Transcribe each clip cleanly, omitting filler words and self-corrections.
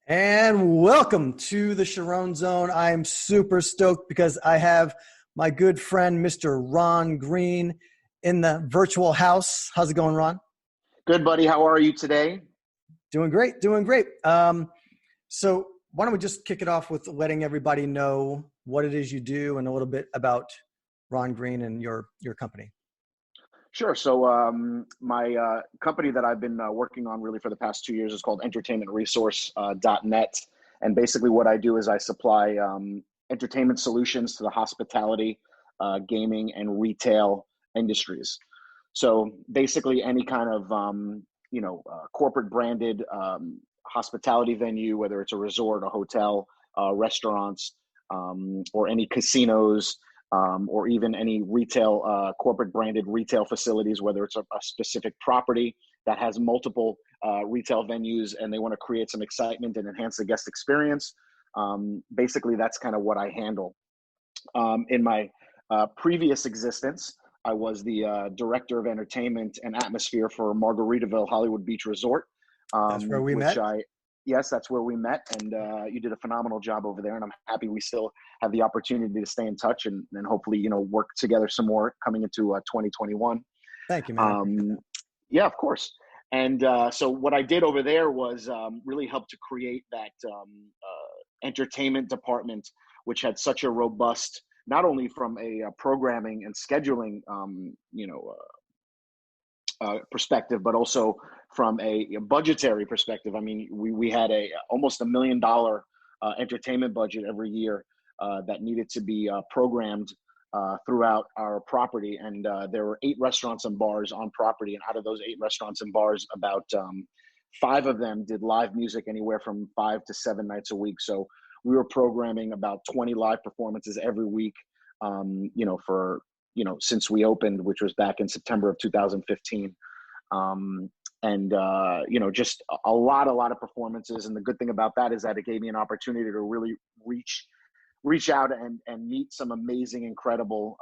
And welcome to the Sharon Zone. I am super stoked because I have my good friend, Mr. Ron Green, in the virtual house. How's it going, Ron? Good, buddy. How are you today? Doing great, doing great. So why don't we just kick it off with letting everybody know what it is you do and a little bit about Ron Green and your company. Sure. So my company that I've been working on really for the past 2 years is called entertainmentresource.net. And basically what I do is I supply entertainment solutions to the hospitality, gaming, and retail industries. So basically any kind of, corporate branded hospitality venue, whether it's a resort, a hotel, restaurants, or any casinos, or even any retail, corporate branded retail facilities, whether it's a specific property that has multiple retail venues and they want to create some excitement and enhance the guest experience. Basically, that's kind of what I handle. In my previous existence, I was the director of entertainment and atmosphere for Margaritaville Hollywood Beach Resort. That's where we met? Yes, that's where we met, and you did a phenomenal job over there, and I'm happy we still have the opportunity to stay in touch and hopefully, work together some more coming into 2021. Thank you, man. Yeah, of course. And so what I did over there was really help to create that entertainment department, which had such a robust, not only from a programming and scheduling, perspective, but also from a budgetary perspective. I mean, we had almost $1 million entertainment budget every year that needed to be programmed throughout our property. And there were 8 restaurants and bars on property. And out of those 8 restaurants and bars, about 5 of them did live music anywhere from 5 to 7 nights a week. So we were programming about 20 live performances every week, since we opened, which was back in September of 2015. Just a lot of performances. And the good thing about that is that it gave me an opportunity to really reach out and meet some amazing, incredible,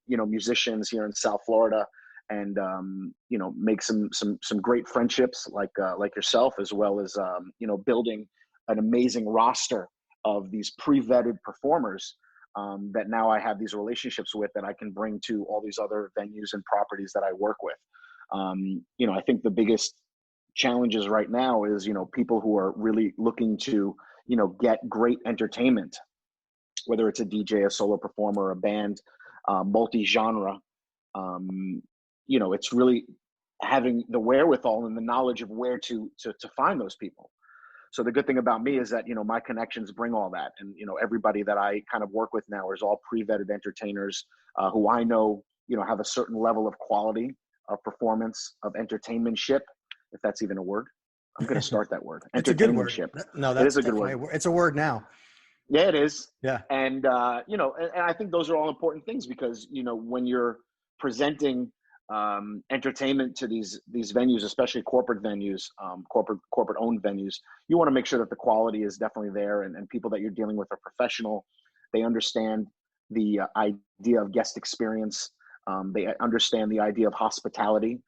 musicians here in South Florida, and make some great friendships like yourself, as well as building an amazing roster of these pre-vetted performers that now I have these relationships with that I can bring to all these other venues and properties that I work with. I think the biggest challenges right now is people who are really looking to get great entertainment, whether it's a DJ, a solo performer, a band, multi-genre. It's really having the wherewithal and the knowledge of where to find those people. So the good thing about me is that, my connections bring all that. And, everybody that I kind of work with now is all pre-vetted entertainers who I know, have a certain level of quality of performance, of entertainmentship, if that's even a word. I'm going to start that word. It's a good word. No, that's a good word. It's a word now. Yeah, it is. Yeah. And, and I think those are all important things because, when you're presenting entertainment to these venues, especially corporate venues, corporate owned venues, you want to make sure that the quality is definitely there, and people that you're dealing with are professional. They understand the idea of guest experience. They understand the idea of hospitality.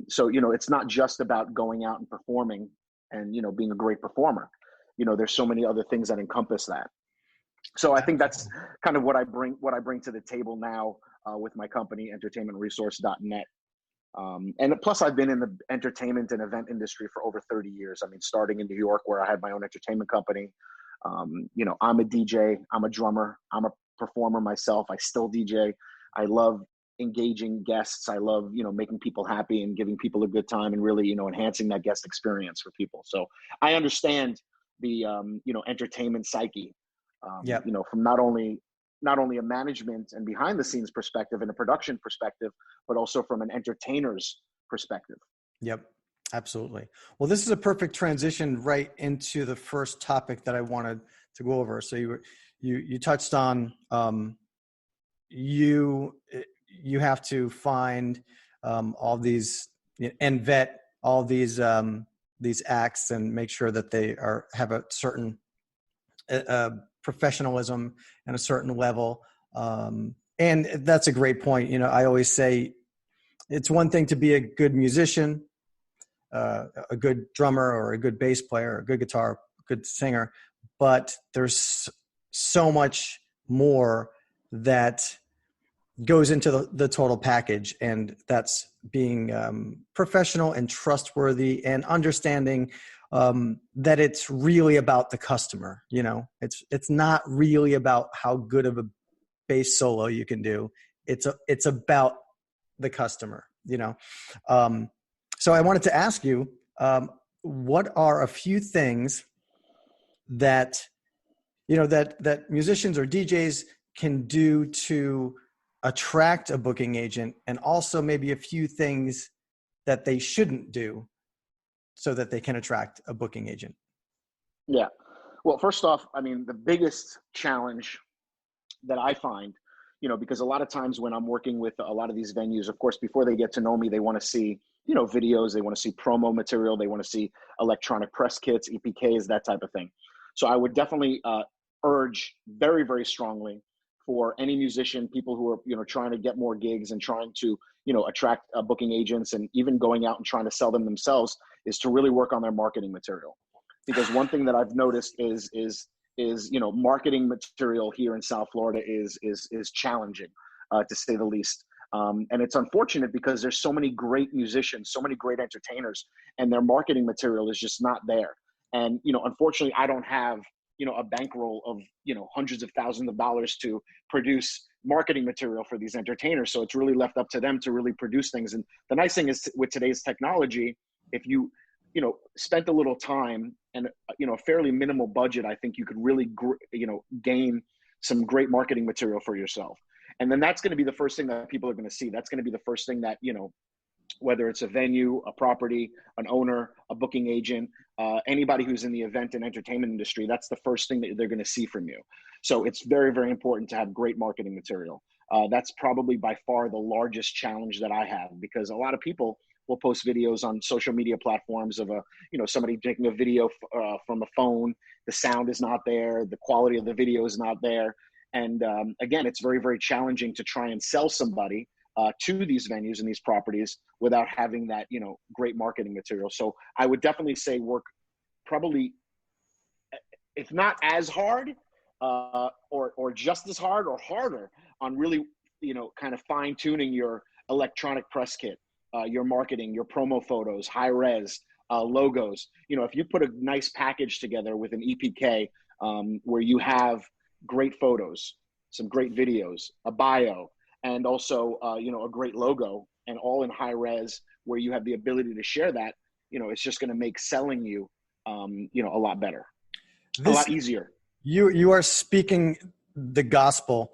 So it's not just about going out and performing and being a great performer. There's so many other things that encompass that. So I think that's kind of what I bring to the table now with my company, entertainmentresource.net. And plus, I've been in the entertainment and event industry for over 30 year. I mean, starting in New York, where I had my own entertainment company. I'm a DJ, I'm a drummer, I'm a performer myself. I still DJ. I love engaging guests. I love, making people happy and giving people a good time and really, enhancing that guest experience for people. So I understand the, entertainment psyche, from not only a management and behind the scenes perspective and a production perspective, but also from an entertainer's perspective. Yep, absolutely. Well, this is a perfect transition right into the first topic that I wanted to go over. So you touched on, you have to find all these and vet all these acts and make sure that they have a certain professionalism and a certain level. And that's a great point. I always say it's one thing to be a good musician, a good drummer or a good bass player, or a good guitar good singer, but there's so much more that goes into the total package, and that's being professional and trustworthy and understanding that it's really about the customer. You know, it's not really about how good of a bass solo you can do. It's about the customer, you know. So I wanted to ask you, what are a few things that, you know, that musicians or DJs can do to attract a booking agent, and also maybe a few things that they shouldn't do so that they can attract a booking agent? Yeah. Well, first off, I mean, the biggest challenge that I find, you know, because a lot of times when I'm working with a lot of these venues, of course, before they get to know me, they want to see, you know, videos, they want to see promo material, they want to see electronic press kits, EPKs, that type of thing. So I would definitely urge very, very strongly for any musician, people who are, you know, trying to get more gigs and trying to, you know, attract booking agents and even going out and trying to sell them themselves, is to really work on their marketing material. Because one thing that I've noticed is you know, marketing material here in South Florida is challenging, to say the least. And it's unfortunate because there's so many great musicians, so many great entertainers, and their marketing material is just not there. And, you know, unfortunately, I don't have, you know, a bankroll of, you know, hundreds of thousands of dollars to produce marketing material for these entertainers. So it's really left up to them to really produce things. And the nice thing is, with today's technology, if you know, spent a little time and, you know, a fairly minimal budget, I think you could really, you know, gain some great marketing material for yourself. And then that's going to be the first thing that people are going to see. That's going to be the first thing that, you know, whether it's a venue, a property, an owner, a booking agent, anybody who's in the event and entertainment industry, that's the first thing that they're going to see from you. So it's very, very important to have great marketing material. That's probably by far the largest challenge that I have, because a lot of people will post videos on social media platforms of you know, somebody taking a video from a phone. The sound is not there. The quality of the video is not there. And again, it's very, very challenging to try and sell somebody to these venues and these properties without having that, you know, great marketing material. So I would definitely say work probably, if not as hard, or just as hard or harder on really, you know, kind of fine tuning your electronic press kit, your marketing, your promo photos, high res, logos. You know, if you put a nice package together with an EPK, where you have great photos, some great videos, a bio, and also, you know, a great logo, and all in high res, where you have the ability to share that, you know, it's just going to make selling you, you know, a lot better, a lot easier. You are speaking the gospel.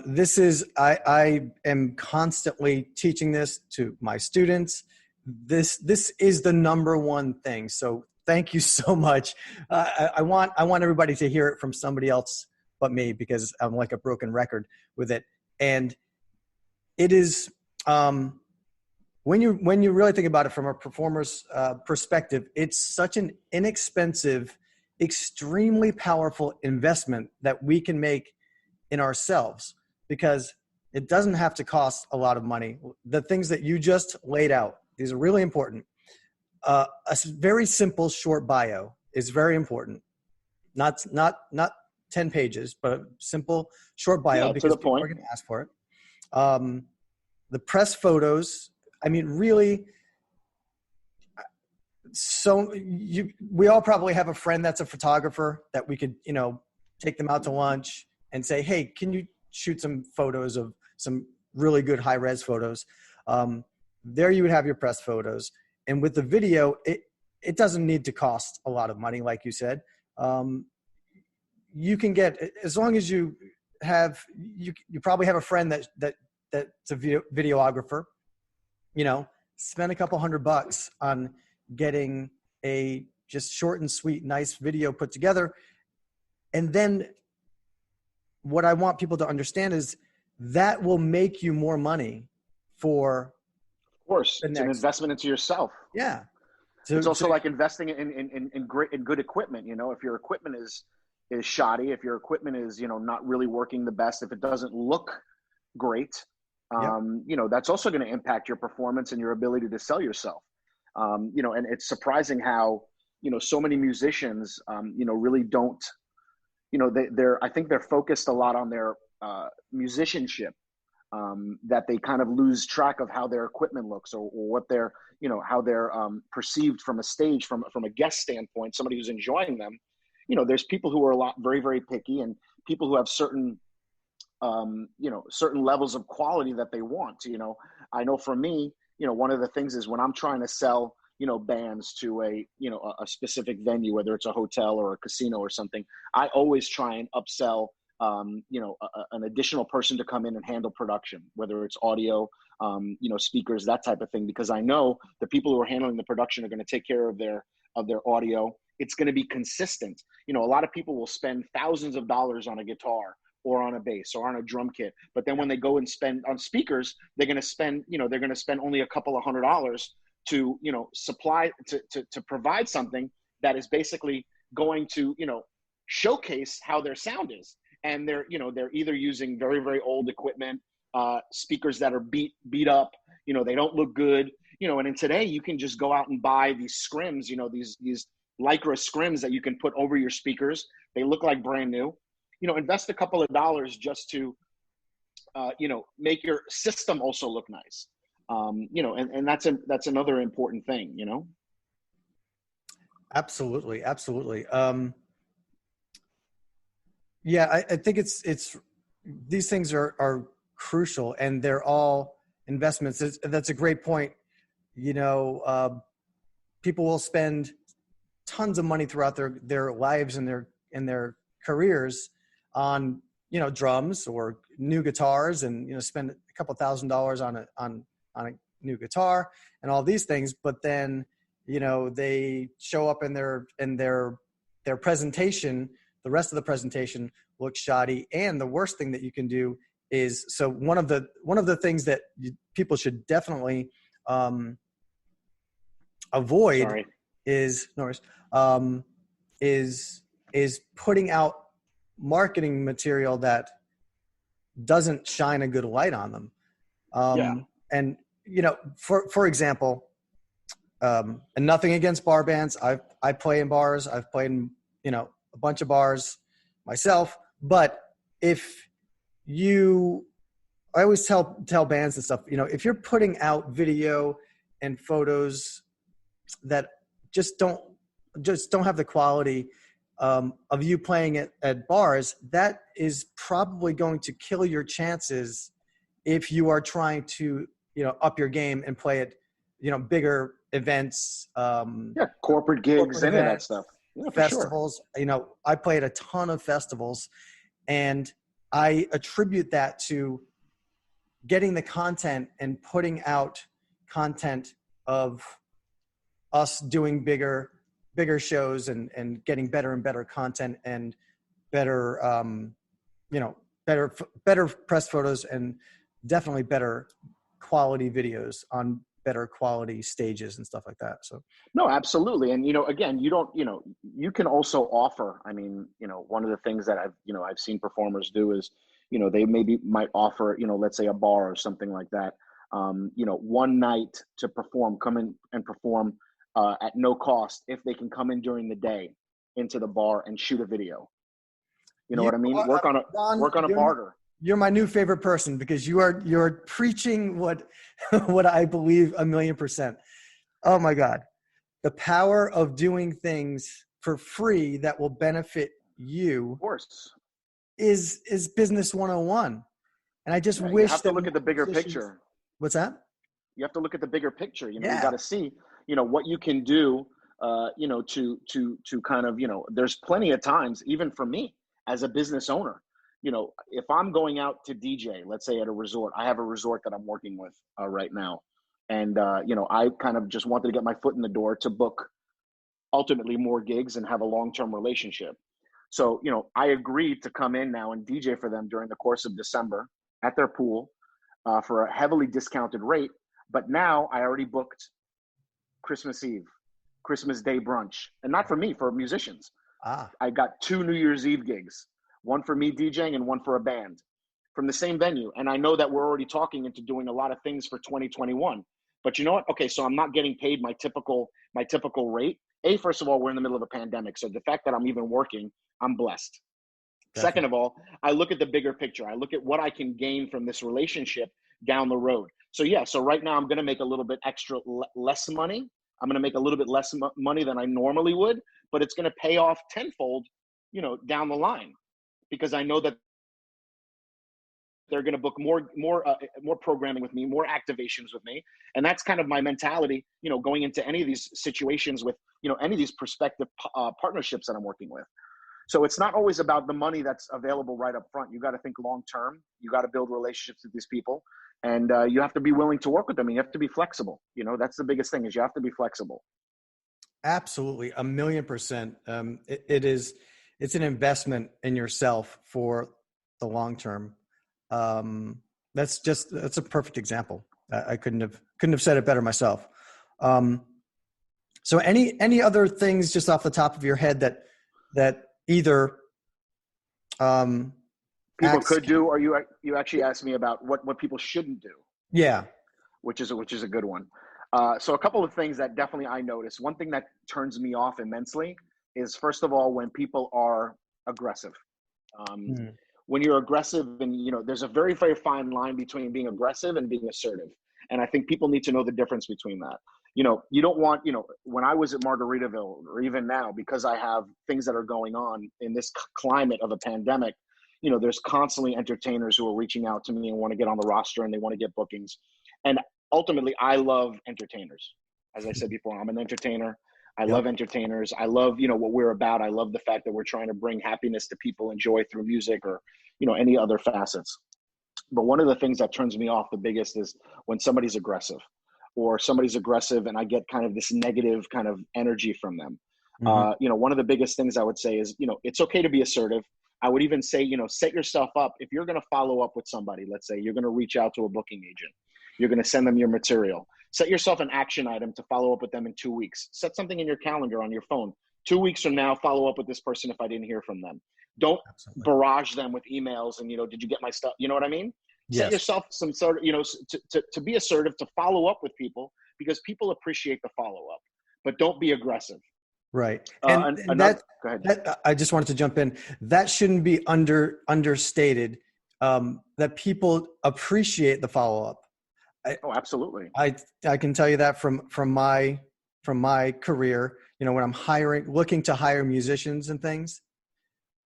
This is, I am constantly teaching this to my students. This is the number one thing. So thank you so much. I want everybody to hear it from somebody else but me, because I'm like a broken record with it. And it is, when you really think about it from a performer's perspective, it's such an inexpensive, extremely powerful investment that we can make in ourselves, because it doesn't have to cost a lot of money. The things that you just laid out, these are really important. A very simple short bio is very important. Not 10 pages, but a simple short bio, Yeah, because people are going to ask for it. The press photos, I mean, really, so we all probably have a friend that's a photographer that we could, you know, take them out to lunch and say, hey, can you shoot some photos of some really good high res photos? There you would have your press photos. And with the video, it doesn't need to cost a lot of money, like you said. You can get, as long as you have, you probably have a friend that's a videographer, you know, spend a couple $100 on getting a just short and sweet, nice video put together. And then what I want people to understand is that will make you more money for, of course, it's an investment into yourself. Yeah. It's also like investing in good equipment. You know, if your equipment is shoddy, if your equipment is, you know, not really working the best, if it doesn't look great, you know, that's also going to impact your performance and your ability to sell yourself. You know, and it's surprising how, so many musicians, really don't, I think they're focused a lot on their musicianship, that they kind of lose track of how their equipment looks, or what they're, how they're perceived from a stage, from a guest standpoint, somebody who's enjoying them. There's people who are very, very picky, and people who have certain, certain levels of quality that they want. I know for me, one of the things is when I'm trying to sell, bands to a specific venue, whether it's a hotel or a casino or something, I always try and upsell, an additional person to come in and handle production, whether it's audio, speakers, that type of thing, because I know the people who are handling the production are going to take care of their audio. It's going to be consistent. A lot of people will spend thousands of dollars on a guitar or on a bass or on a drum kit, but then when they go and spend on speakers, they're going to spend only a couple of $100s to, supply, to provide something that is basically going to, showcase how their sound is. And they're either using very, very old equipment, speakers that are beat up, they don't look good, and in today you can just go out and buy these scrims, these Lycra scrims that you can put over your speakers. They look like brand new. Invest a couple of dollars just to, make your system also look nice. And that's another important thing, Absolutely. Absolutely. Yeah, I think it's these things are crucial, and they're all investments. That's a great point. People will spend tons of money throughout their lives and their careers on, drums or new guitars, and, spend a couple $1,000s on a new guitar and all these things. But then, they show up in their presentation, the rest of the presentation looks shoddy. And the worst thing that you can do is, so one of the things that people should definitely avoid Sorry. is putting out marketing material that doesn't shine a good light on them. And, for example, and nothing against bar bands. I play in bars. I've played in, a bunch of bars myself, but I always tell bands and stuff, if you're putting out video and photos that just don't have the quality of you playing at bars, that is probably going to kill your chances if you are trying to, up your game and play at, bigger events. Corporate gigs, any of that stuff. Yeah, festivals. Sure. I played a ton of festivals, and I attribute that to getting the content and putting out content of us doing bigger shows and getting better and better content and better, better press photos, and definitely better quality videos on better quality stages and stuff like that. So no, absolutely. And, again, you can also offer, one of the things that I've seen performers do is, they might offer, let's say a bar or something like that, one night to come in and perform at no cost if they can come in during the day into the bar and shoot a video. You know what I mean? Work on a barter. You're my new favorite person, because you're preaching what I believe 1,000,000%. Oh my God. The power of doing things for free that will benefit you, of course, is business 101. And I just wish you have to look at the bigger picture. What's that? You have to look at the bigger picture. You got to see, what you can do, to kind of, there's plenty of times, even for me as a business owner, if I'm going out to DJ, let's say at a resort, I have a resort that I'm working with right now. And, I kind of just wanted to get my foot in the door to book ultimately more gigs and have a long-term relationship. So, I agreed to come in now and DJ for them during the course of December at their pool for a heavily discounted rate. But now I already booked Christmas Eve, Christmas Day brunch, and not for me, for musicians. I got 2 New Year's Eve gigs, one for me DJing and one for a band from the same venue. And I know that we're already talking into doing a lot of things for 2021. But you know what? Okay, so I'm not getting paid my typical rate, first of all, we're in the middle of a pandemic. So the fact that I'm even working, I'm blessed. Second Definitely. of all, I look at the bigger picture. I look at what I can gain from this relationship down the road. So yeah, so right now I'm going to make a little bit extra less money. I'm going to make a little bit less money than I normally would, but it's going to pay off tenfold, down the line, because I know that they're going to book more programming with me, more activations with me, and that's kind of my mentality. Going into any of these situations with any of these prospective partnerships that I'm working with. So it's not always about the money that's available right up front. You got to think long term. You got to build relationships with these people, and you have to be willing to work with them. And you have to be flexible. That's the biggest thing, is you have to be flexible. Absolutely, 1,000,000%. It's an investment in yourself for the long term. That's a perfect example. I couldn't have said it better myself. So any other things just off the top of your head that either People acts? could do, or you actually asked me about what people shouldn't do. Yeah. Which is a good one. So a couple of things that definitely I notice. One thing that turns me off immensely is, first of all, when people are aggressive. Mm. When you're aggressive, and there's a very, very fine line between being aggressive and being assertive. And I think people need to know the difference between that. You don't want, when I was at Margaritaville, or even now, because I have things that are going on in this climate of a pandemic, there's constantly entertainers who are reaching out to me and want to get on the roster, and they want to get bookings. And ultimately, I love entertainers. As I said before, I'm an entertainer. I Yep. love entertainers. I love, what we're about. I love the fact that we're trying to bring happiness to people and joy through music, or, any other facets. But one of the things that turns me off the biggest is when somebody's aggressive, and I get kind of this negative kind of energy from them. Mm-hmm. One of the biggest things I would say is, it's okay to be assertive. I would even say, set yourself up. If you're going to follow up with somebody, let's say you're going to reach out to a booking agent, you're going to send them your material. Set yourself an action item to follow up with them in 2 weeks. Set something in your calendar on your phone. 2 weeks from now, follow up with this person if I didn't hear from them. Don't Absolutely. barrage them with emails and, did you get my stuff? You know what I mean? Set Yes. yourself some sort of, to be assertive, to follow up with people, because people appreciate the follow up, but don't be aggressive. Right. And that, go ahead. I just wanted to jump in. That shouldn't be understated, that people appreciate the follow-up. Oh, absolutely. I can tell you that from my career, when I'm looking to hire musicians and things,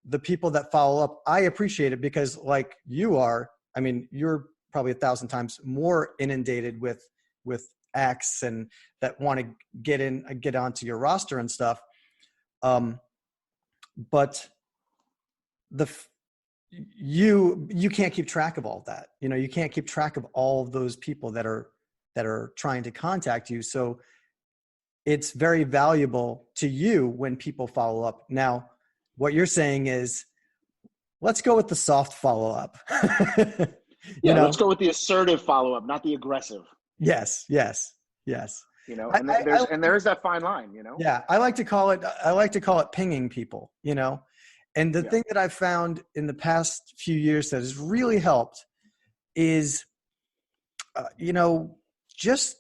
the people that follow up, I appreciate it, because like you are, I mean, you're probably 1,000 times more inundated with acts and that want to get onto your roster and stuff. But you can't keep track of all that. You can't keep track of all of those people that are trying to contact you. So it's very valuable to you when people follow up. Now, what you're saying is, let's go with the soft follow up. Let's go with the assertive follow up, not the aggressive. Yes. And there is that fine line, Yeah, I like to call it pinging people, And the thing that I've found in the past few years that has really helped is, just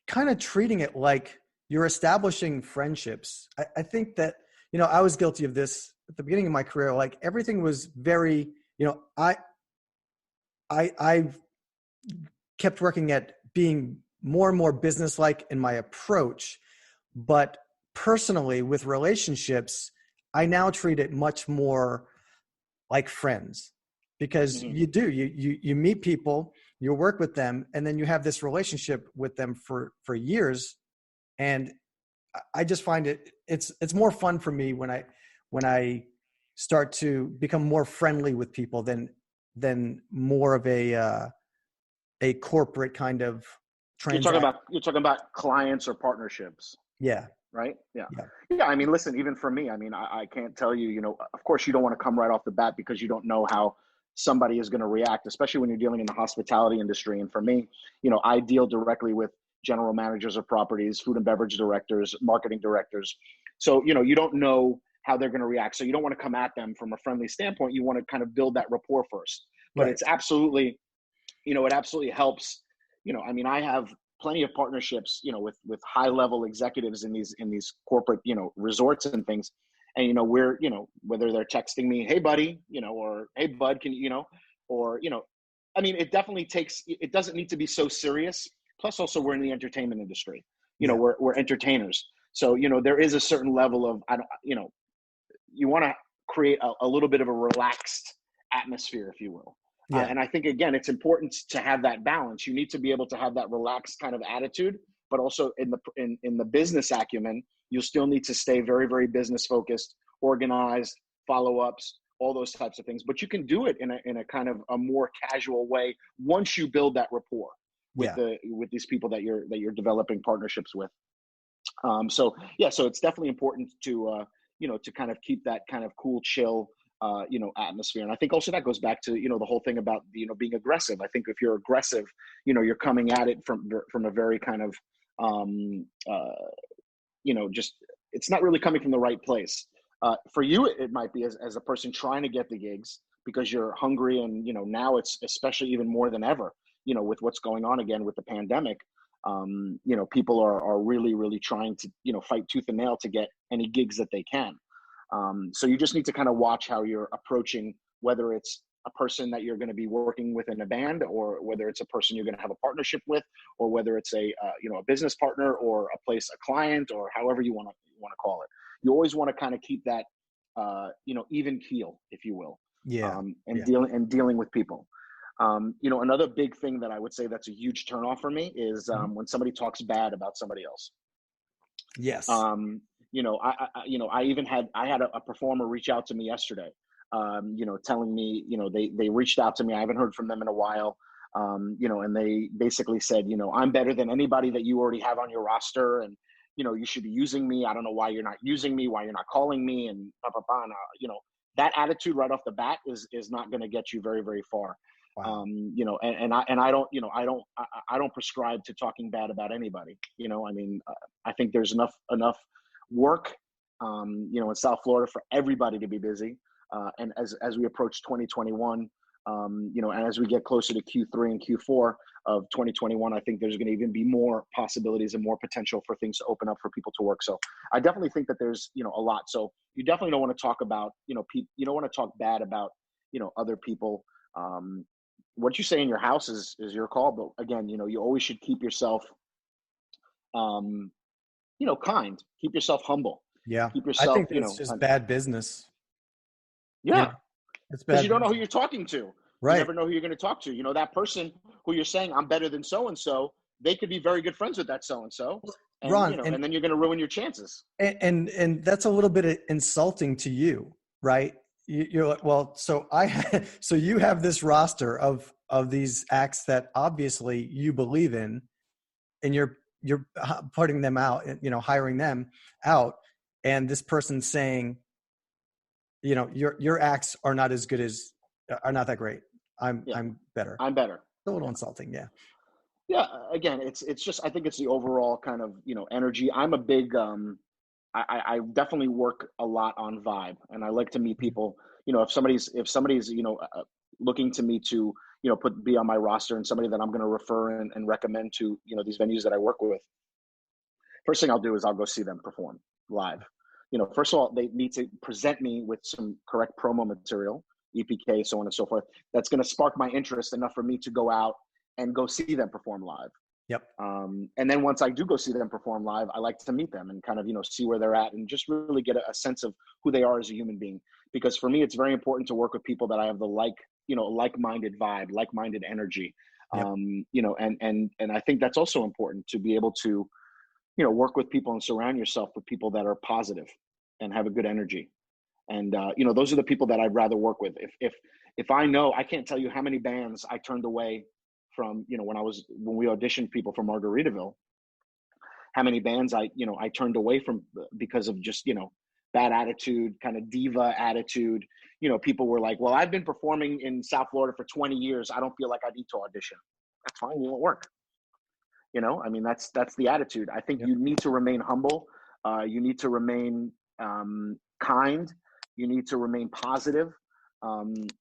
kind of treating it like you're establishing friendships. I think that, I was guilty of this at the beginning of my career. Like, everything was very, I kept working at being more and more businesslike in my approach, but personally with relationships, I now treat it much more like friends, because you meet people, you work with them, and then you have this relationship with them for years. And I just find it's more fun for me when I start to become more friendly with people than more of a corporate kind of transaction. You're talking about clients or partnerships. Yeah. Right. Yeah. I mean, listen, even for me, I mean, I can't tell you, of course you don't want to come right off the bat, because you don't know how somebody is going to react, especially when you're dealing in the hospitality industry. And for me, I deal directly with general managers of properties, food and beverage directors, marketing directors. So, you don't know how they're going to react. So you don't want to come at them from a friendly standpoint. You want to kind of build that rapport first. But It's absolutely, it absolutely helps. I mean, I have plenty of partnerships, with high level executives in these corporate, resorts and things. And, we're, whether they're texting me, hey buddy, or hey bud, can or, I mean, it doesn't need to be so serious. Plus also we're in the entertainment industry, Yeah. we're entertainers. So, there is a certain level of, you want to create a little bit of a relaxed atmosphere, if you will. Yeah. And I think, again, it's important to have that balance. You need to be able to have that relaxed kind of attitude, but also in the business acumen, you'll still need to stay very, very business focused, organized, follow-ups, all those types of things. But you can do it in a kind of a more casual way once you build that rapport with Yeah. with these people that you're developing partnerships with. So it's definitely important to to kind of keep that kind of cool, chill, atmosphere. And I think also that goes back to, the whole thing about, being aggressive. I think if you're aggressive, you're coming at it from a very kind of, just, it's not really coming from the right place. For you, it might be as a person trying to get the gigs because you're hungry. And, now it's especially even more than ever, with what's going on again with the pandemic. People are really, really trying to, fight tooth and nail to get any gigs that they can. So you just need to kind of watch how you're approaching, whether it's a person that you're going to be working with in a band, or whether it's a person you're going to have a partnership with, or whether it's a business partner, or a client, or however you want to call it. You always want to kind of keep that, even keel, if you will, Yeah. and Yeah. dealing with people. Another big thing that I would say that's a huge turnoff for me is Mhm. when somebody talks bad about somebody else. Yes. I had a performer reach out to me yesterday, telling me, they reached out to me. I haven't heard from them in a while. And they basically said, I'm better than anybody that you already have on your roster. And, you should be using me. I don't know why you're not using me, why you're not calling me, and blah, blah, blah. And, that attitude right off the bat is not going to get you very, very far. Wow. I don't prescribe to talking bad about anybody. I mean, I think there's enough work, in South Florida for everybody to be busy. And as we approach 2021, and as we get closer to Q3 and Q4 of 2021, I think there's going to even be more possibilities and more potential for things to open up for people to work. So I definitely think that there's, a lot. So you definitely don't want to talk about, you don't want to talk bad about, other people. What you say in your house is your call, but again, you always should keep yourself, kind, keep yourself humble, Yeah. keep I yourself, think that's just bad business. You yeah, know, it's because you bad don't know who business. you're talking to. You Right. never know who you're going to talk to. That person who you're saying I'm better than so-and-so, they could be very good friends with that so-and-so. And, Ron, and then you're going to ruin your chances. and that's a little bit insulting to you, right? You're like, well, so so you have this roster of these acts that obviously you believe in, and you're putting them out, hiring them out, and this person's saying, your acts are not as good as, are not that great. Yeah, I'm better. I'm better. It's a little Yeah. insulting. Yeah. Yeah. Again, it's just, I think it's the overall kind of, energy. I'm a big, I definitely work a lot on vibe, and I like to meet people. If somebody's looking to me to be on my roster, and somebody that I'm going to refer and recommend to these venues that I work with, first thing I'll do is I'll go see them perform live. First of all, they need to present me with some correct promo material, EPK, so on and so forth. That's going to spark my interest enough for me to go out and go see them perform live. Yep. And then once I do go see them perform live, I like to meet them and kind of, see where they're at, and just really get a sense of who they are as a human being. Because for me, it's very important to work with people that I have the like-minded vibe, like-minded energy. Yep. And I think that's also important, to be able to, work with people and surround yourself with people that are positive and have a good energy. And, those are the people that I'd rather work with. If I know, I can't tell you how many bands I turned away from, when we auditioned people for Margaritaville, how many bands I turned away from because of just, bad attitude, kind of diva attitude. People were like, well, I've been performing in South Florida for 20 years. I don't feel like I need to audition. That's fine. You won't work. I mean, that's the attitude. I think Yep. you need to remain humble. You need to remain kind. You need to remain positive. And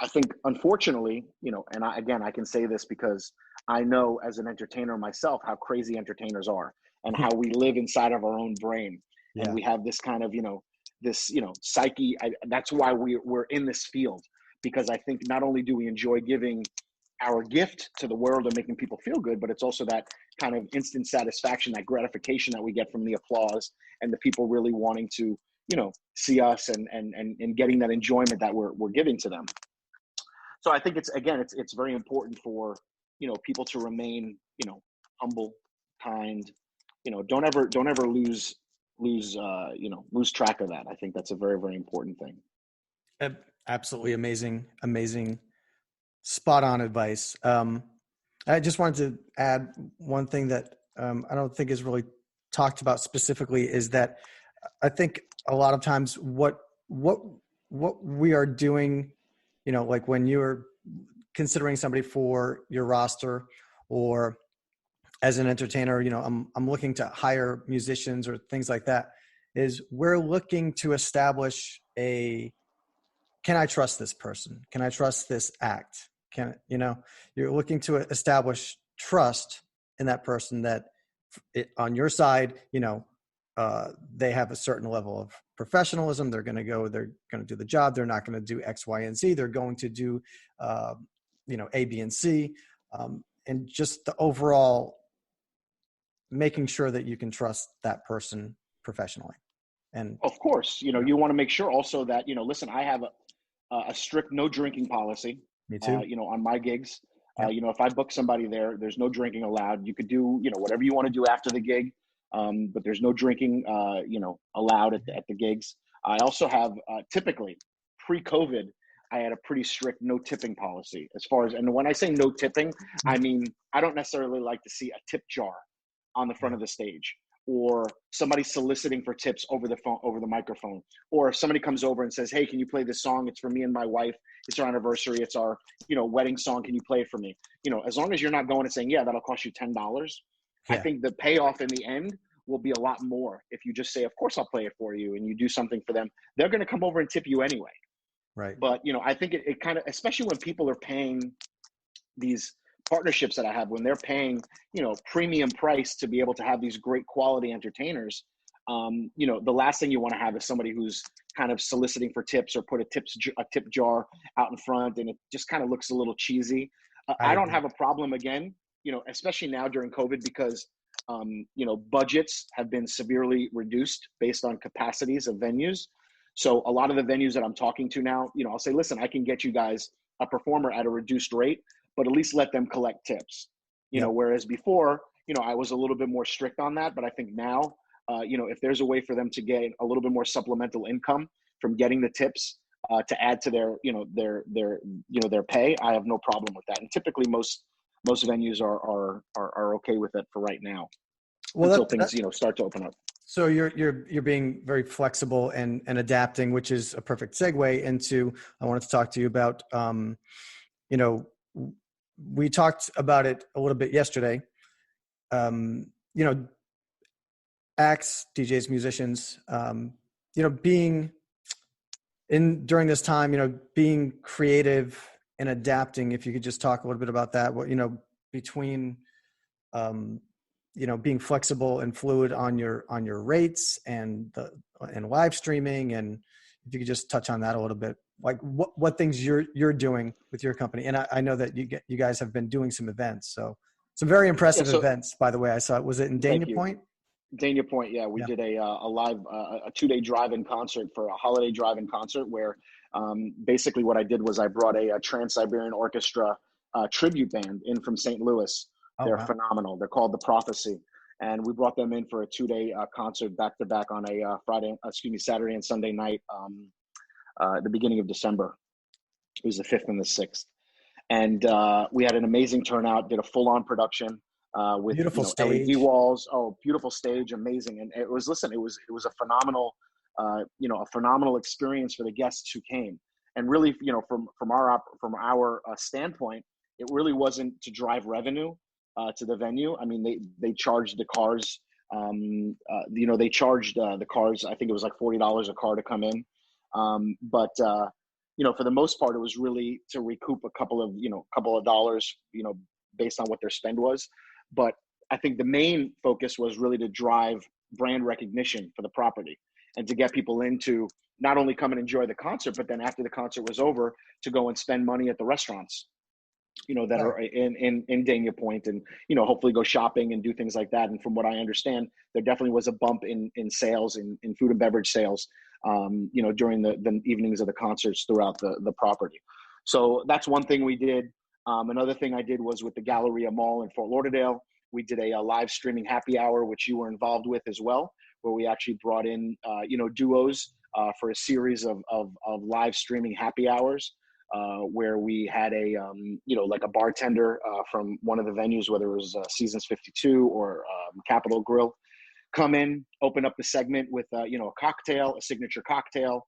I think, unfortunately, and I can say this because I know as an entertainer myself how crazy entertainers are and how we live inside of our own brain. And Yeah. we have this kind of, this, psyche. That's why we're in this field, because I think not only do we enjoy giving our gift to the world and making people feel good, but it's also that kind of instant satisfaction, that gratification that we get from the applause and the people really wanting to, see us and getting that enjoyment that we're giving to them. So I think it's very important for, people to remain, humble, kind, don't ever lose track of that. I think that's a very, very important thing. Absolutely amazing, spot on advice. I just wanted to add one thing that I don't think is really talked about specifically, is that I think a lot of times what we are doing, like when you're considering somebody for your roster, or as an entertainer, I'm looking to hire musicians or things like that, is we're looking to establish can I trust this person? Can I trust this act? You're looking to establish trust in that person, that on your side, they have a certain level of professionalism. They're going to do the job. They're not going to do X, Y, and Z. They're going to do, A, B, and C. And just the overall making sure that you can trust that person professionally. And Of course, you want to make sure also that, listen, I have a strict no drinking policy, me too. on my gigs. Yep. If I book somebody there's no drinking allowed. You could do, whatever you want to do after the gig. But there's no drinking, allowed at the gigs. I also have, typically pre-COVID, I had a pretty strict no tipping policy and when I say no tipping, I mean, I don't necessarily like to see a tip jar on the front of the stage, or somebody soliciting for tips over the phone, over the microphone, or if somebody comes over and says, hey, can you play this song? It's for me and my wife. It's our anniversary. It's our, wedding song. Can you play it for me? As long as you're not going and saying, yeah, that'll cost you $10. I think the payoff in the end will be a lot more if you just say, of course I'll play it for you, and you do something for them. They're going to come over and tip you anyway. Right. But, I think it kind of, especially when people are paying these partnerships that I have, when they're paying, premium price to be able to have these great quality entertainers, the last thing you want to have is somebody who's kind of soliciting for tips or put a tip jar out in front, and it just kind of looks a little cheesy. I don't have a problem, again, especially now during COVID, because budgets have been severely reduced based on capacities of venues. So a lot of the venues that I'm talking to now, I'll say, listen, I can get you guys a performer at a reduced rate, but at least let them collect tips. Whereas before, I was a little bit more strict on that. But I think now, if there's a way for them to get a little bit more supplemental income from getting the tips to add to their pay, I have no problem with that. And typically most venues are okay with it for right now, until things start to open up. So you're being very flexible and adapting, which is a perfect segue into, I wanted to talk to you about, we talked about it a little bit yesterday. Acts, DJs, musicians, being during this time, being creative and adapting. If you could just talk a little bit about that, between, being flexible and fluid on your rates and live streaming, and if you could just touch on that a little bit, like what things you're doing with your company. And I know that you guys have been doing some events, so some very impressive events, by the way. I saw it. Was it in Dania Point? Dania Point, yeah. We did a live, a 2-day drive-in concert, for a holiday drive-in concert, where basically what I did was I brought a Trans-Siberian Orchestra tribute band in from St. Louis. They're phenomenal. They're called The Prophecy. And we brought them in for a 2-day concert back-to-back on a Saturday and Sunday night, the beginning of December. It was the 5th and the 6th. And we had an amazing turnout, did a full-on production with beautiful stage. LED walls. Oh, beautiful stage, amazing. And it was a phenomenal, a phenomenal experience for the guests who came. And really, from our standpoint, it really wasn't to drive revenue to the venue. I mean, they charged the cars. They charged the cars. I think it was like $40 a car to come in. But for the most part, it was really to recoup a couple of dollars, based on what their spend was. But I think the main focus was really to drive brand recognition for the property and to get people into not only come and enjoy the concert, but then after the concert was over, to go and spend money at the restaurants, that Right. are in Dania Point, and, hopefully go shopping and do things like that. And from what I understand, there definitely was a bump in sales, in food and beverage sales, during the evenings of the concerts throughout the property. So that's one thing we did. Another thing I did was with the Galleria Mall in Fort Lauderdale. We did a live streaming happy hour, which you were involved with as well, where we actually brought in, duos for a series of live streaming happy hours, where we had like a bartender from one of the venues, whether it was Seasons 52 or Capitol Grill, come in, open up the segment with, a cocktail, a signature cocktail,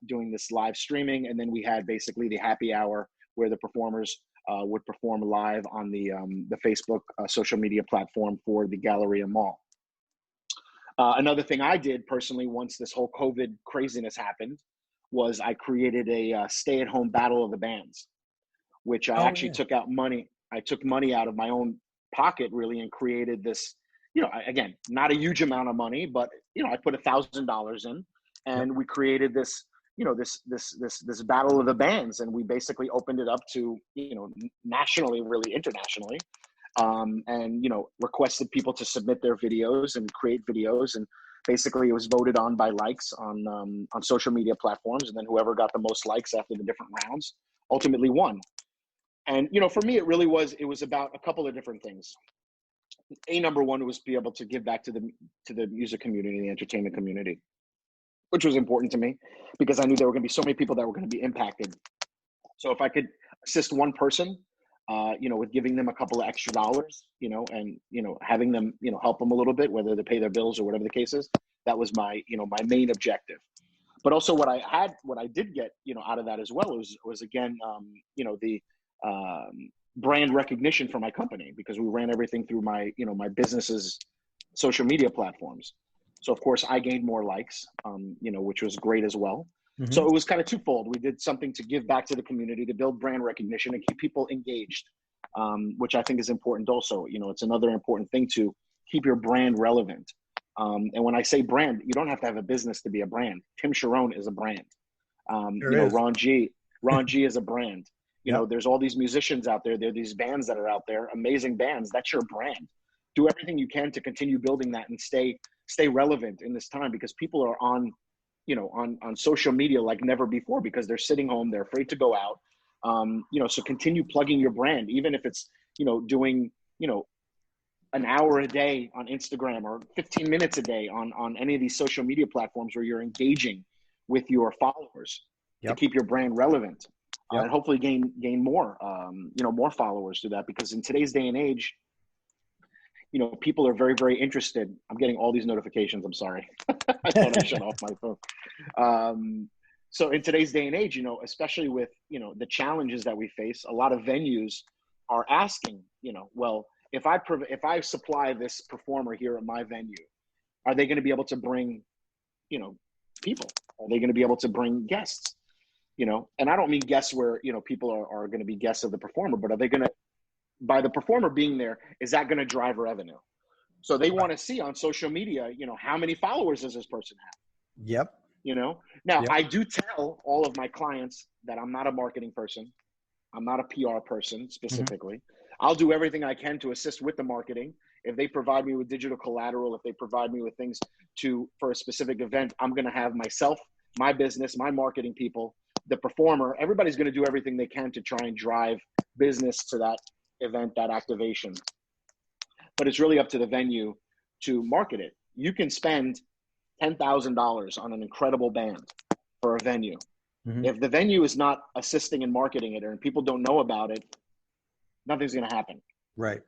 doing this live streaming. And then we had basically the happy hour where the performers would perform live on the Facebook social media platform for the Galleria Mall. Another thing I did personally, once this whole COVID craziness happened, was I created a stay-at-home battle of the bands, which I Oh actually yeah. took out money. I took money out of my own pocket, really, and created this. Again, not a huge amount of money, but I put $1,000 in, Yep. and we created this. This battle of the bands, and we basically opened it up to nationally, really internationally, and requested people to submit their videos and create videos, and basically it was voted on by likes on social media platforms, and then whoever got the most likes after the different rounds ultimately won. And for me, it was about a couple of different things. Number one was be able to give back to the music community, the entertainment community, which was important to me because I knew there were going to be so many people that were going to be impacted. So if I could assist one person, with giving them a couple of extra dollars, and having them, help them a little bit, whether they pay their bills or whatever the case is, that was my my main objective. But also what I did get, out of that as well was again, the brand recognition for my company, because we ran everything through my my business's social media platforms. So of course I gained more likes, which was great as well. Hmm. So it was kind of twofold. We did something to give back to the community, to build brand recognition and keep people engaged, which I think is important also. It's another important thing to keep your brand relevant. And when I say brand, you don't have to have a business to be a brand. Tim Sharon is a brand. There is. Ron G is a brand. Yep. There's all these musicians out there. There are these bands that are out there, amazing bands. That's your brand. Do everything you can to continue building that and stay relevant in this time, because people are on social media like never before, because they're sitting home, they're afraid to go out. So continue plugging your brand, even if it's, doing, an hour a day on Instagram, or 15 minutes a day on any of these social media platforms where you're engaging with your followers to Yep. keep your brand relevant, Yep. and hopefully gain more, more followers through that. Because in today's day and age, people are very, very interested. I'm getting all these notifications. I'm sorry. I thought I shut off my phone. So in today's day and age, especially with, the challenges that we face, a lot of venues are asking, well, if I supply this performer here at my venue, are they going to be able to bring, people? Are they going to be able to bring guests? And I don't mean guests where, people are going to be guests of the performer, but are they going to, by the performer being there, is that going to drive revenue? So they want to see on social media, how many followers does this person have? Yep. Now Yep. I do tell all of my clients that I'm not a marketing person. I'm not a PR person Hmm. specifically. I'll do everything I can to assist with the marketing. If they provide me with digital collateral, if they provide me with things for a specific event, I'm going to have myself, my business, my marketing people, the performer, everybody's going to do everything they can to try and drive business to that event, that activation. But it's really up to the venue to market it. You can spend $10,000 on an incredible band for a venue. Hmm. If the venue is not assisting in marketing it, or people don't know about it, nothing's going to happen. Right.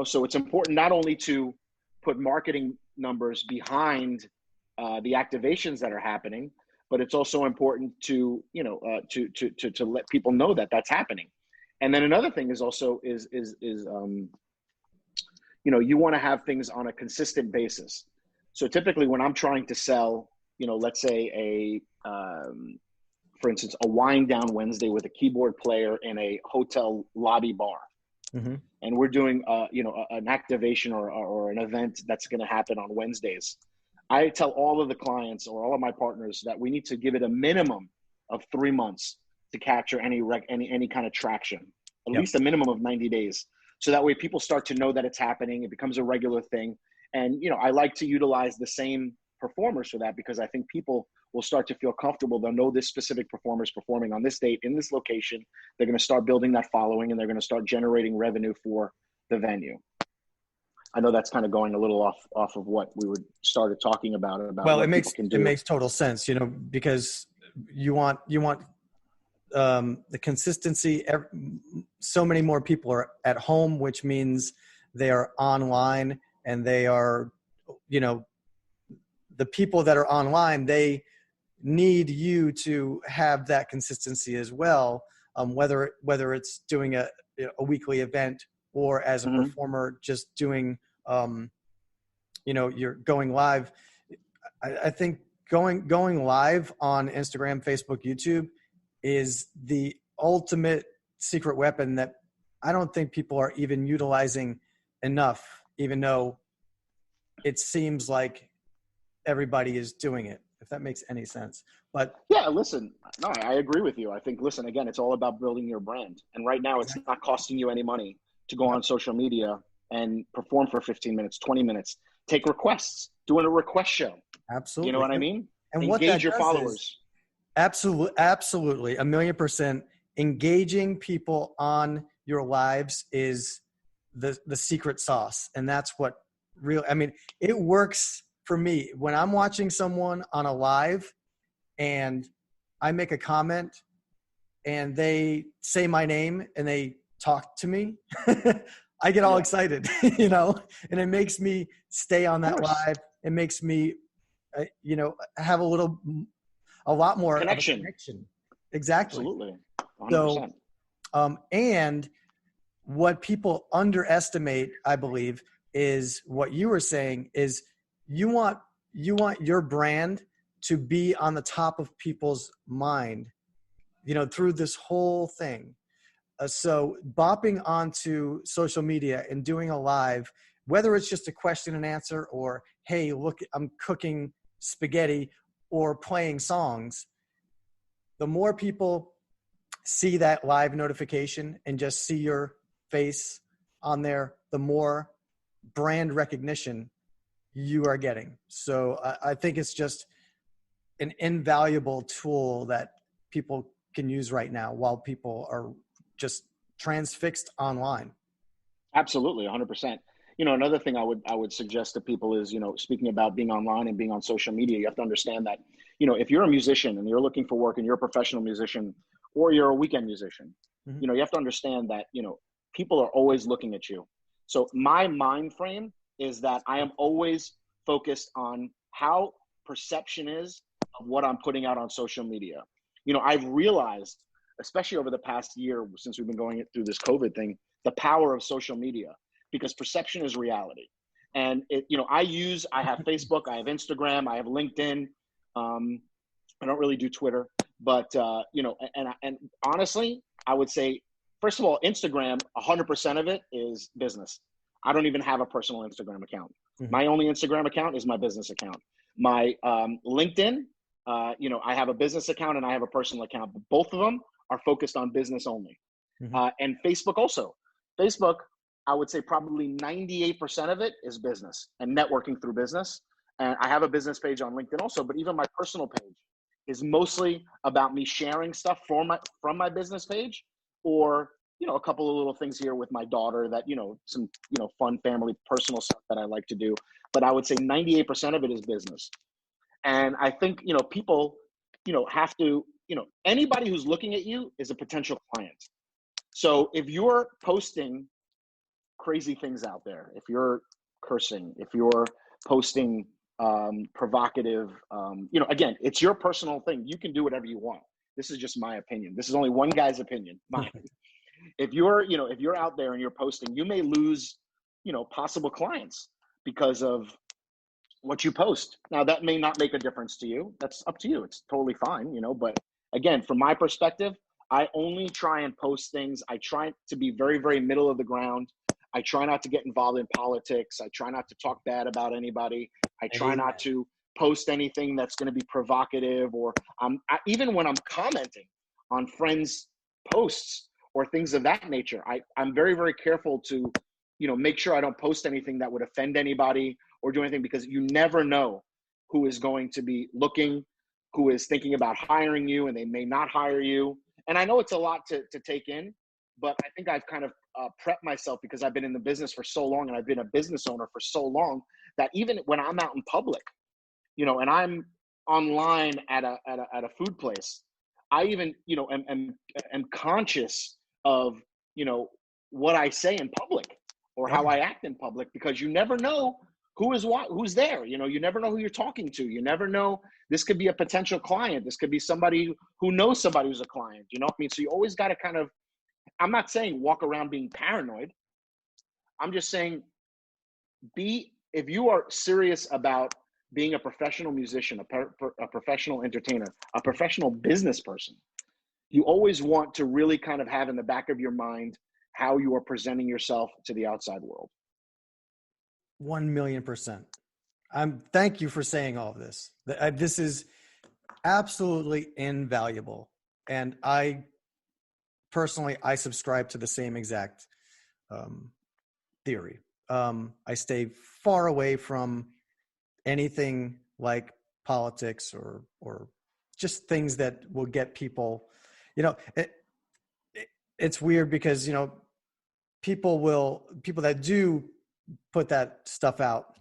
So it's important not only to put marketing numbers behind the activations that are happening, but it's also important to to let people know that that's happening. And then another thing is also you want to have things on a consistent basis. So typically when I'm trying to sell, let's say for instance, a wind down Wednesday with a keyboard player in a hotel lobby bar, Mm-hmm. and we're doing an activation or an event that's going to happen on Wednesdays, I tell all of the clients or all of my partners that we need to give it a minimum of 3 months to capture any kind of traction, at Yep. least a minimum of 90 days. So that way people start to know that it's happening. It becomes a regular thing. And, I like to utilize the same performers for that, because I think people will start to feel comfortable. They'll know this specific performer is performing on this date in this location. They're going to start building that following, and they're going to start generating revenue for the venue. I know that's kind of going a little off of what we started talking about Well, what people can do. it makes total sense, because you want the consistency. So many more people are at home, which means they are online, and they are, the people that are online, they need you to have that consistency as well. Whether it's doing a weekly event, or as a performer just doing, you're going live. I think going live on Instagram, Facebook, YouTube is the ultimate secret weapon that I don't think people are even utilizing enough, even though it seems like everybody is doing it, if that makes any sense. But yeah, listen, no, I agree with you. I think, listen, again, it's all about building your brand. And right now it's not costing you any money to go on social media and perform for 15 minutes, 20 minutes, take requests, doing a request show. Absolutely. You know what I mean? And engage your followers. Absolutely. 1,000,000% engaging people on your lives is the secret sauce. And that's what it works for me. When I'm watching someone on a live and I make a comment and they say my name and they talk to me, I get all excited, and it makes me stay on that live. It makes me, have a lot more connection. Of a connection. Exactly. Absolutely. 100%. So, and what people underestimate, I believe, is what you were saying is you want your brand to be on the top of people's mind, through this whole thing. So bopping onto social media and doing a live, whether it's just a question and answer, or, hey, look, I'm cooking spaghetti, or playing songs, the more people see that live notification and just see your face on there, the more brand recognition you are getting. So I think it's just an invaluable tool that people can use right now while people are just transfixed online. Absolutely. 100%. Another thing I would suggest to people is, speaking about being online and being on social media, you have to understand that, if you're a musician and you're looking for work and you're a professional musician, or you're a weekend musician, you have to understand that, people are always looking at you. So my mind frame is that I am always focused on how perception is of what I'm putting out on social media. I've realized, especially over the past year, since we've been going through this COVID thing, the power of social media, because perception is reality. And I have Facebook, I have Instagram, I have LinkedIn. I don't really do Twitter, but and honestly, I would say, first of all, Instagram, 100% of it is business. I don't even have a personal Instagram account. My only Instagram account is my business account. My LinkedIn, I have a business account and I have a personal account, but both of them are focused on business only. And Facebook also. Facebook, I would say probably 98% of it is business and networking through business. And I have a business page on LinkedIn also, but even my personal page is mostly about me sharing stuff from my business page, or, a couple of little things here with my daughter that, some, fun family, personal stuff that I like to do. But I would say 98% of it is business. And I think, people, have to, anybody who's looking at you is a potential client. So if you're posting crazy things out there, if you're cursing, if you're posting provocative, again, it's your personal thing. You can do whatever you want. This is just my opinion. This is only one guy's opinion, mine. If you're out there and you're posting, you may lose, possible clients because of what you post. Now, that may not make a difference to you. That's up to you. It's totally fine, but again, from my perspective, I only try and post things. I try to be very, very middle of the ground. I try not to get involved in politics. I try not to talk bad about anybody. I try Amen. not to post anything that's going to be provocative, or even when I'm commenting on friends' posts or things of that nature, I'm very, very careful to, make sure I don't post anything that would offend anybody or do anything, because you never know who is going to be looking, who is thinking about hiring you, and they may not hire you. And I know it's a lot to take in, but I think I've kind of prepped myself, because I've been in the business for so long and I've been a business owner for so long, that even when I'm out in public, and I'm online at a food place, I even, am conscious of, what I say in public or Oh, how I act in public, because you never know who's there. You never know who you're talking to. You never know. This could be a potential client. This could be somebody who knows somebody who's a client. You know what I mean? So you always got to kind of, I'm not saying walk around being paranoid. I'm just saying, if you are serious about being a professional musician, a professional entertainer, a professional business person, you always want to really kind of have in the back of your mind how you are presenting yourself to the outside world. 1,000,000%. Thank you for saying all of this. This is absolutely invaluable. And I personally, I subscribe to the same exact theory. I stay far away from anything like politics or just things that will get people, it's weird because, people that do put that stuff out,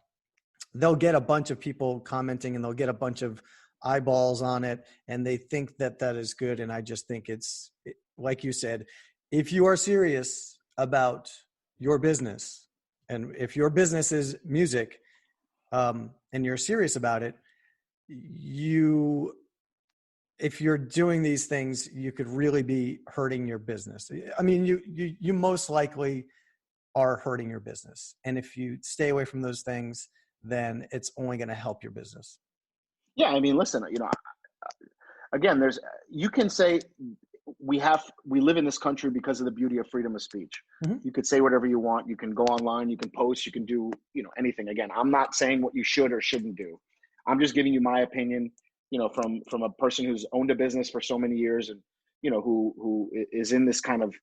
they'll get a bunch of people commenting and they'll get a bunch of eyeballs on it, and they think that that is good. And I just think like you said, if you are serious about your business, and if your business is music, and you're serious about it, if you're doing these things, you could really be hurting your business. I mean, you most likely are hurting your business. And if you stay away from those things, then it's only going to help your business. Yeah, I mean, listen, again, you can say we live in this country because of the beauty of freedom of speech. Mm-hmm. You could say whatever you want. You can go online, you can post, you can do, anything. Again, I'm not saying what you should or shouldn't do. I'm just giving you my opinion, from a person who's owned a business for so many years, and, who is in this kind of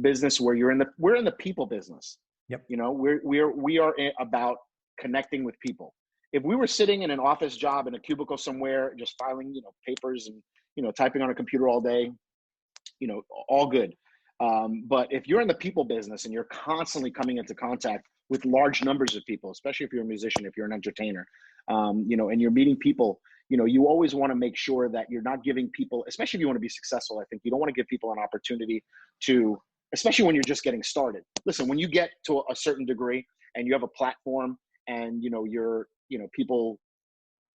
business where we're in the people business. Yep. We are about connecting with people. If we were sitting in an office job in a cubicle somewhere, just filing, papers and, typing on a computer all day, all good. But if you're in the people business and you're constantly coming into contact with large numbers of people, especially if you're a musician, if you're an entertainer, and you're meeting people, you always want to make sure that you're not giving people, especially if you want to be successful, I think you don't want to give people an opportunity to, especially when you're just getting started. Listen, when you get to a certain degree and you have a platform and, people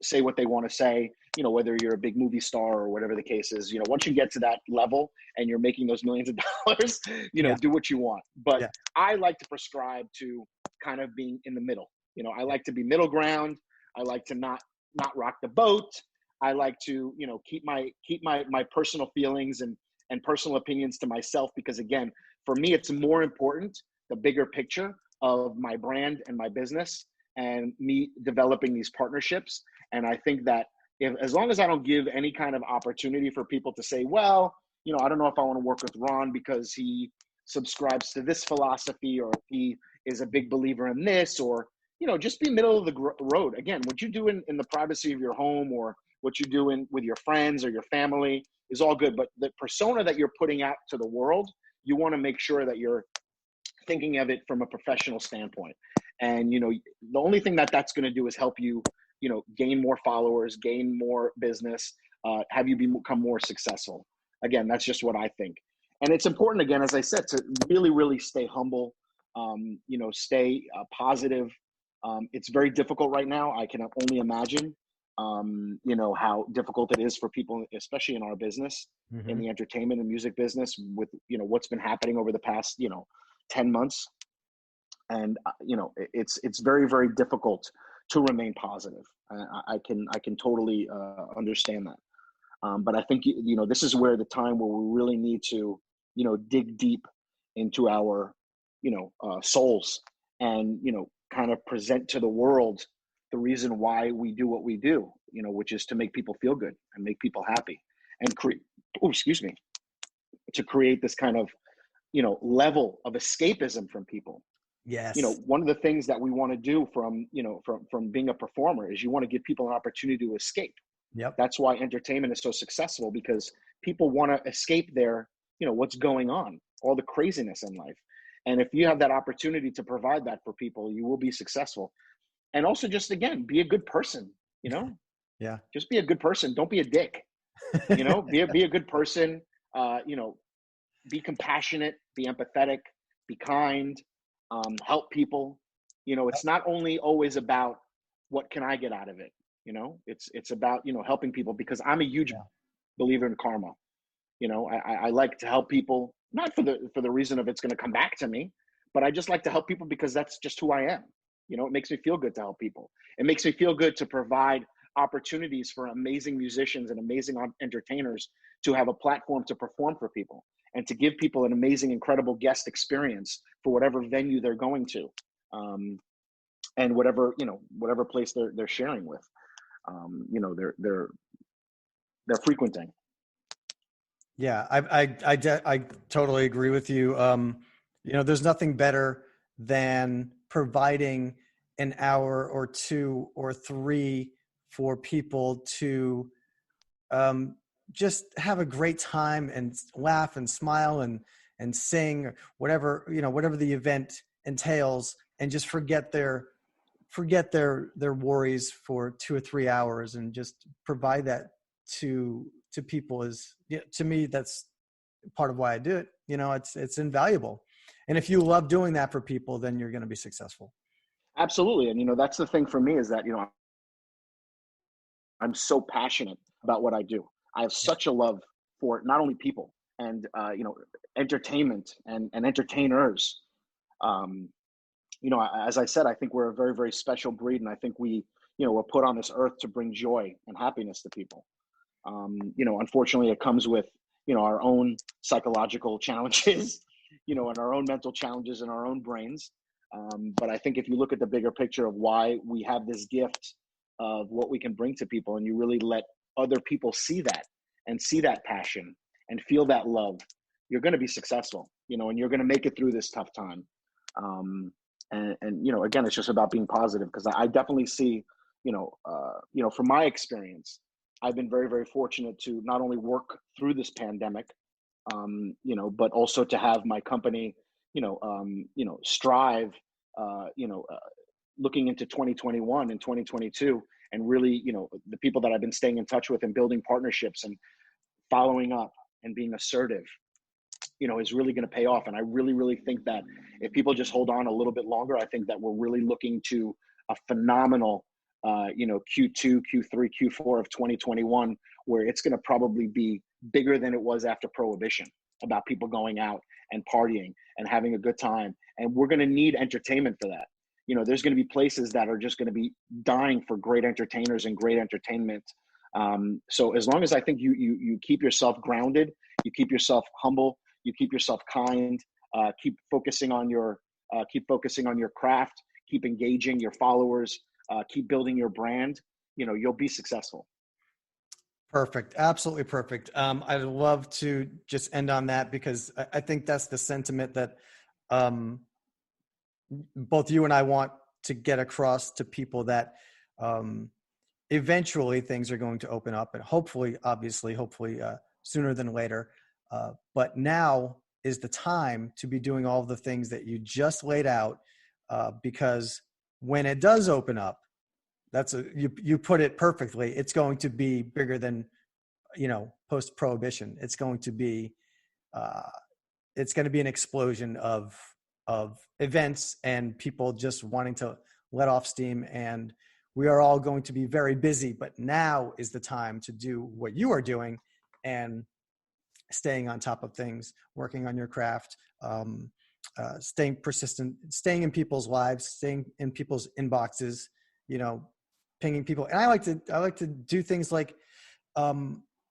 say what they want to say, whether you're a big movie star or whatever the case is, once you get to that level and you're making those millions of dollars, Yeah. do what you want. But Yeah. I like to prescribe to kind of being in the middle. I like to be middle ground. I like to not rock the boat. I like to, keep my personal feelings and personal opinions to myself, because again, for me, it's more important, the bigger picture of my brand and my business and me developing these partnerships. And I think that as long as I don't give any kind of opportunity for people to say, well, I don't know if I want to work with Ron because he subscribes to this philosophy, or he is a big believer in this, or, just be middle of the road. Again, what you do in the privacy of your home, or what you do with your friends or your family, is all good. But the persona that you're putting out to the world, you want to make sure that you're thinking of it from a professional standpoint. And, the only thing that's going to do is help you, gain more followers, gain more business, have you become more successful. Again, that's just what I think. And it's important, again, as I said, to really, really stay humble, stay positive. It's very difficult right now. I can only imagine, how difficult it is for people, especially in our business, Mm-hmm. in the entertainment and music business, with, what's been happening over the past, 10 months. And, it's very, very difficult to remain positive. I can totally understand that. But I think, this is where the time where we really need to, dig deep into our, souls and, kind of present to the world the reason why we do what we do, which is to make people feel good and make people happy and create, oh, excuse me, to create this kind of, level of escapism from people. Yes. One of the things that we want to do from being a performer is you want to give people an opportunity to escape. Yep. That's why entertainment is so successful, because people want to escape their, what's going on, all the craziness in life. And if you have that opportunity to provide that for people, you will be successful. And also, just again, be a good person, Yeah. just be a good person. Don't be a dick, be a good person, be compassionate, be empathetic, be kind, help people. It's not only always about what can I get out of it. It's about, helping people, because I'm a huge Yeah. believer in karma. I like to help people, not for the reason of it's going to come back to me, but I just like to help people because that's just who I am. It makes me feel good to help people. It makes me feel good to provide opportunities for amazing musicians and amazing entertainers to have a platform to perform for people and to give people an amazing, incredible guest experience for whatever venue they're going to, and whatever place they're sharing with, they're frequenting. Yeah, I totally agree with you. There's nothing better than providing an hour or two or three for people to just have a great time and laugh and smile and sing, whatever the event entails, and just forget their worries for 2 or 3 hours and just provide that to people. Is, to me, that's part of why I do it. It's invaluable. And if you love doing that for people, then you're going to be successful. Absolutely. And that's the thing for me, is that I'm so passionate about what I do. I have such a love for not only people and entertainment and entertainers. um, as I said, I think we're a very, very special breed, and I think we're put on this earth to bring joy and happiness to people. Unfortunately, it comes with our own psychological challenges, and our own mental challenges in our own brains. But I think if you look at the bigger picture of why we have this gift of what we can bring to people, and you really let other people see that and see that passion and feel that love, you're going to be successful, and you're going to make it through this tough time. And again, it's just about being positive, because I definitely see, from my experience, I've been very, very fortunate to not only work through this pandemic, but also to have my company, strive, looking into 2021 and 2022, and really, the people that I've been staying in touch with and building partnerships and following up and being assertive, is really going to pay off. And I really, really think that if people just hold on a little bit longer, I think that we're really looking to a phenomenal, Q2, Q3, Q4 of 2021, where it's going to probably be bigger than it was after Prohibition, about people going out and partying and having a good time. And we're going to need entertainment for that. There's going to be places that are just going to be dying for great entertainers and great entertainment. So as long as I think you keep yourself grounded, you keep yourself humble, you keep yourself kind, keep focusing on your craft, keep engaging your followers, keep building your brand, you'll be successful. Perfect. Absolutely perfect. I'd love to just end on that, because I think that's the sentiment that both you and I want to get across to people, that eventually things are going to open up, and hopefully sooner than later. But now is the time to be doing all the things that you just laid out, because when it does open up, you put it perfectly. It's going to be bigger than, post-Prohibition. It's going to be an explosion of events and people just wanting to let off steam, and we are all going to be very busy. But now is the time to do what you are doing and staying on top of things, working on your craft, staying persistent, staying in people's lives, staying in people's inboxes, pinging people. And I like to do things like,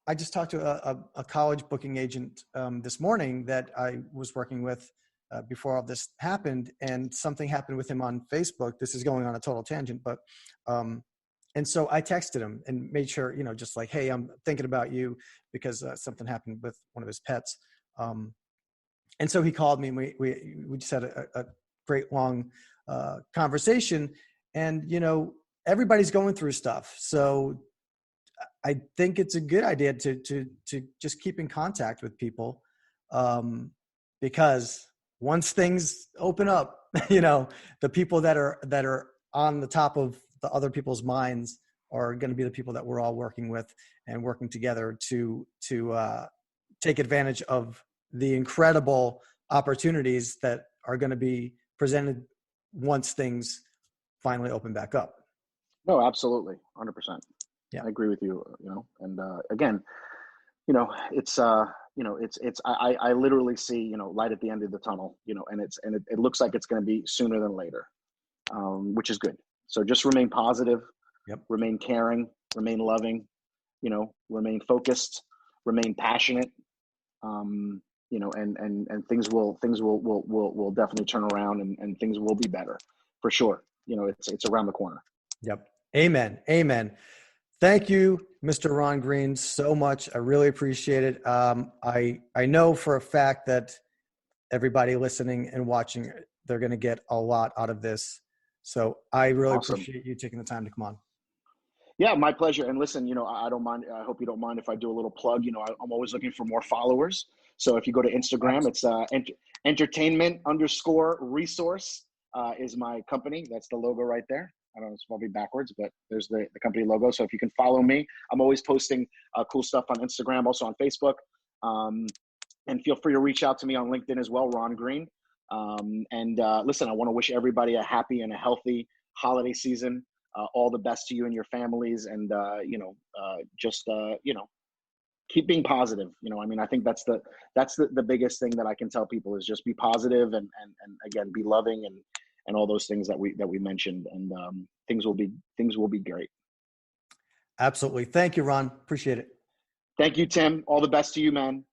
I just talked to a college booking agent this morning that I was working with before all this happened, and something happened with him on Facebook. This is going on a total tangent, but and so I texted him and made sure, just like, hey, I'm thinking about you because something happened with one of his pets. And so he called me, and we just had a great long conversation, and everybody's going through stuff, so I think it's a good idea to just keep in contact with people, because once things open up, the people that are on the top of the other people's minds are going to be the people that we're all working with and working together to take advantage of the incredible opportunities that are going to be presented once things finally open back up. No, absolutely. 100%. Yeah. I agree with you, and again, it's I literally see, light at the end of the tunnel, and it looks like it's going to be sooner than later, which is good. So just remain positive, Yep. remain caring, remain loving, remain focused, remain passionate, and things will definitely turn around, and things will be better for sure. It's around the corner. Yep. Amen. Amen. Thank you, Mr. Ron Green, so much. I really appreciate it. I know for a fact that everybody listening and watching, they're going to get a lot out of this. So I really Awesome. appreciate you taking the time to come on. Yeah, my pleasure. And listen, I don't mind. I hope you don't mind if I do a little plug. I'm always looking for more followers. So if you go to Instagram, it's entertainment_resource is my company. That's the logo right there. I don't know, it's probably backwards, but there's the company logo. So if you can follow me, I'm always posting cool stuff on Instagram, also on Facebook. And feel free to reach out to me on LinkedIn as well, Ron Green. Listen, I want to wish everybody a happy and a healthy holiday season. All the best to you and your families, and keep being positive. I think that's the biggest thing that I can tell people is just be positive, and again, be loving, and all those things that we mentioned, and things will be great. Absolutely. Thank you, Ron. Appreciate it. Thank you, Tim. All the best to you, man.